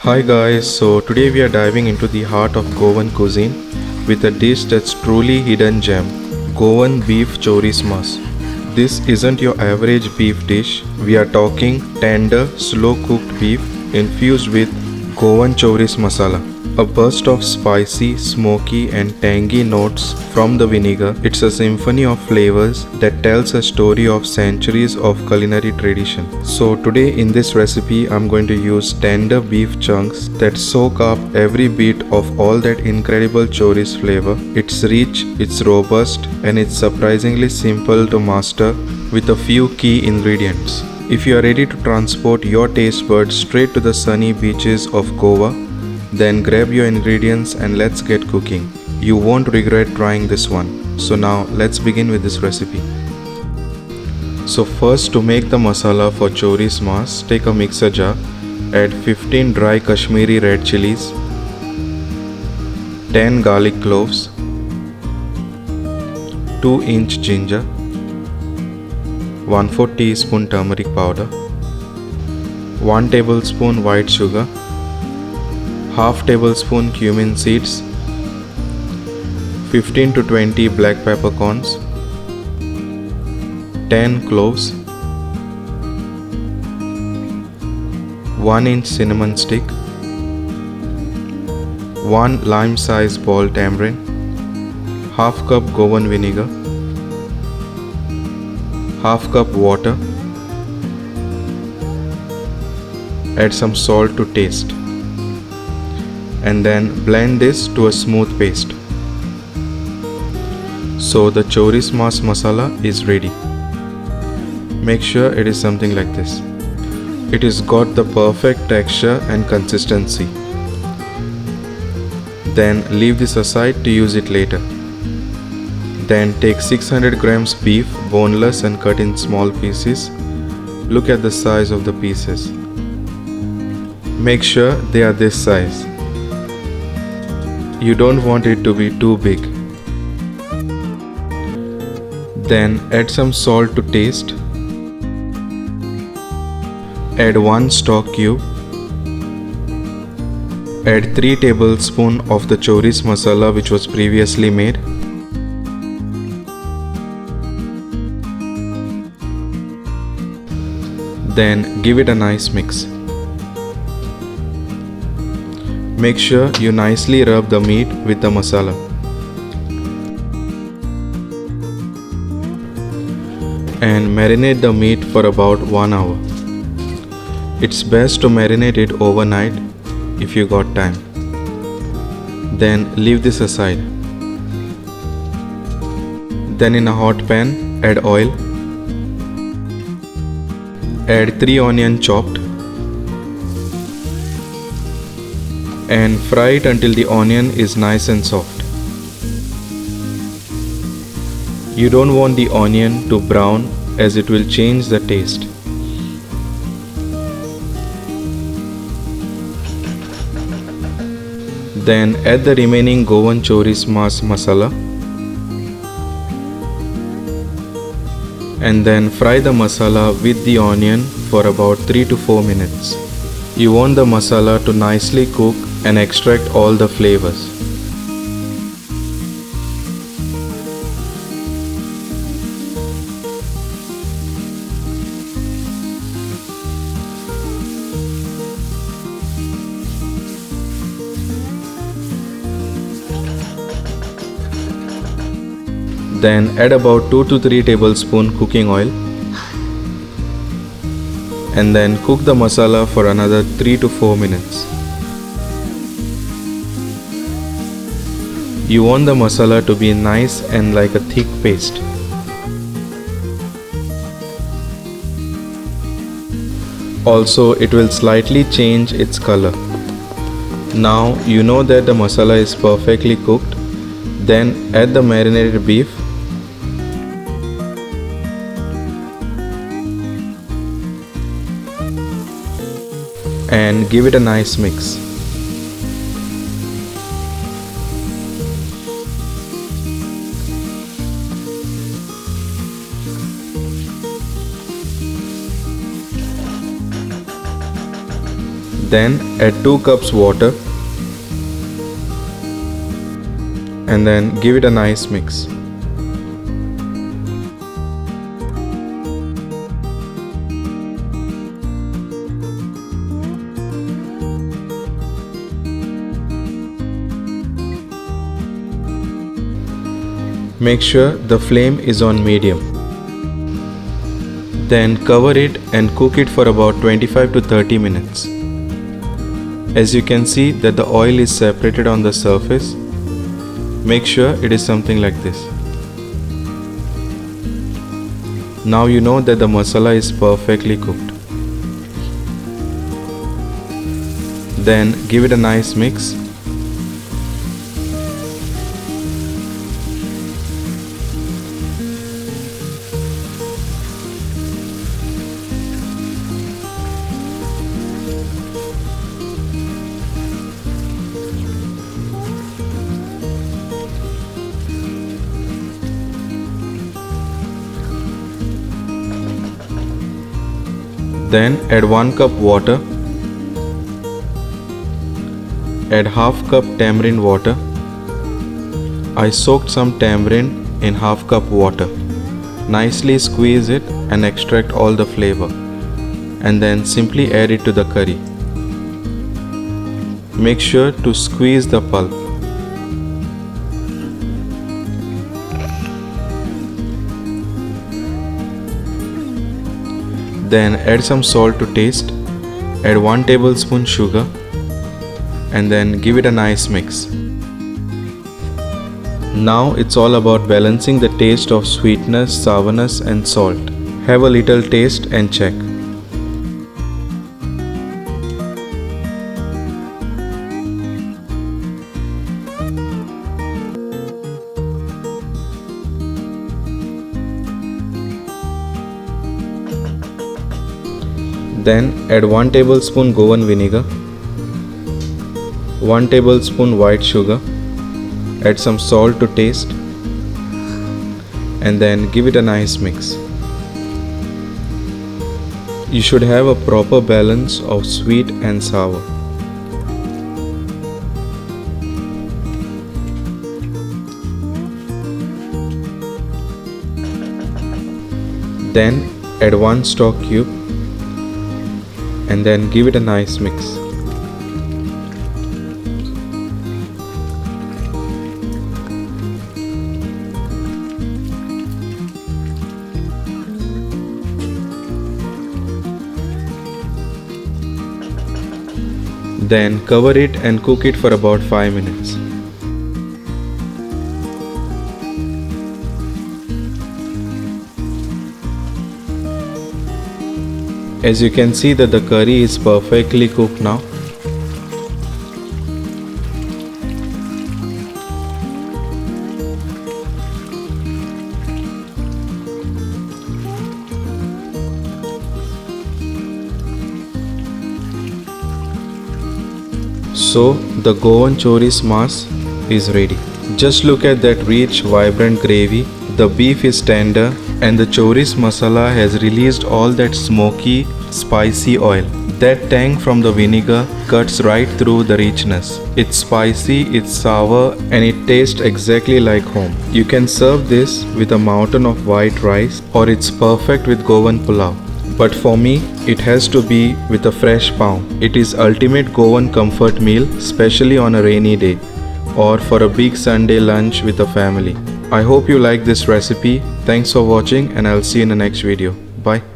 Hi guys, so today we are diving into the heart of Goan cuisine with a dish that's truly hidden gem, Goan Beef Choris Maas. This isn't your average beef dish, we are talking tender, slow cooked beef infused with Goan Choris masala. A burst of spicy, smoky and tangy notes from the vinegar. It's a symphony of flavors that tells a story of centuries of culinary tradition. So today in this recipe I'm going to use tender beef chunks that soak up every bit of all that incredible chorizo flavor. It's rich, it's robust and it's surprisingly simple to master with a few key ingredients. If you are ready to transport your taste buds straight to the sunny beaches of Goa, then grab your ingredients and let's get cooking. You won't regret trying this one. So now let's begin with this recipe. So first, to make the masala for Cheris Maas, take a mixer jar, add 15 dry Kashmiri red chilies, 10 garlic cloves, 2-inch ginger, 1/4 teaspoon turmeric powder, 1 tablespoon white sugar, half tablespoon cumin seeds, 15 to 20 black peppercorns, 10 cloves, 1-inch cinnamon stick, 1 lime-sized ball tamarind, half cup Goan vinegar, half cup water, add some salt to taste, and then blend this to a smooth paste. So the Cheris Maas masala is ready. Make sure it is something like this. It has got the perfect texture and consistency. Then leave this aside to use it later. Then take 600 grams beef, boneless and cut in small pieces. Look at the size of the pieces. Make sure they are this size. You don't want it to be too big. Then add some salt to taste. Add 1 stock cube. Add 3 tablespoons of the chorizo masala which was previously made. Then give it a nice mix. Make sure you nicely rub the meat with the masala. And marinate the meat for about 1 hour. It's best to marinate it overnight if you got time. Then leave this aside. Then in a hot pan, add oil. Add 3 onions chopped. And fry it until the onion is nice and soft. You don't want the onion to brown as it will change the taste. Then add the remaining Goan Choris Maas masala and then fry the masala with the onion for about 3 to 4 minutes. You want the masala to nicely cook and extract all the flavors. Then add about 2 to 3 tablespoons cooking oil and then cook the masala for another 3 to 4 minutes. You want the masala to be nice and like a thick paste. Also, it will slightly change its color. Now you know that the masala is perfectly cooked. Then add the marinated beef and give it a nice mix. Then add 2 cups water and then give it a nice mix. Make sure the flame is on medium. Then cover it and cook it for about 25 to 30 minutes. As you can see that the oil is separated on the surface. Make sure it is something like this. Now you know that the masala is perfectly cooked. Then give it a nice mix. Then add 1 cup water. Add half cup tamarind water. I soaked some tamarind in half cup water. Nicely squeeze it and extract all the flavor. And then simply add it to the curry. Make sure to squeeze the pulp. Then add some salt to taste. Add 1 tablespoon sugar and then give it a nice mix. Now it's all about balancing the taste of sweetness, sourness and salt. Have a little taste and check. Then add 1 tablespoon Goan vinegar, 1 tablespoon white sugar, add some salt to taste and then give it a nice mix. You should have a proper balance of sweet and sour. Then add 1 stock cube and then give it a nice mix. Then cover it and cook it for about 5 minutes. As you can see that the curry is perfectly cooked now. So the Goan Choris Maas is ready. Just look at that rich, vibrant gravy. The beef is tender and the chouriço masala has released all that smoky, spicy oil. That tang from the vinegar cuts right through the richness. It's spicy, it's sour and it tastes exactly like home. You can serve this with a mountain of white rice or it's perfect with Goan pulao. But for me, it has to be with a fresh pav. It is ultimate Goan comfort meal, especially on a rainy day or for a big Sunday lunch with a family. I hope you like this recipe. Thanks for watching and I'll see you in the next video. Bye.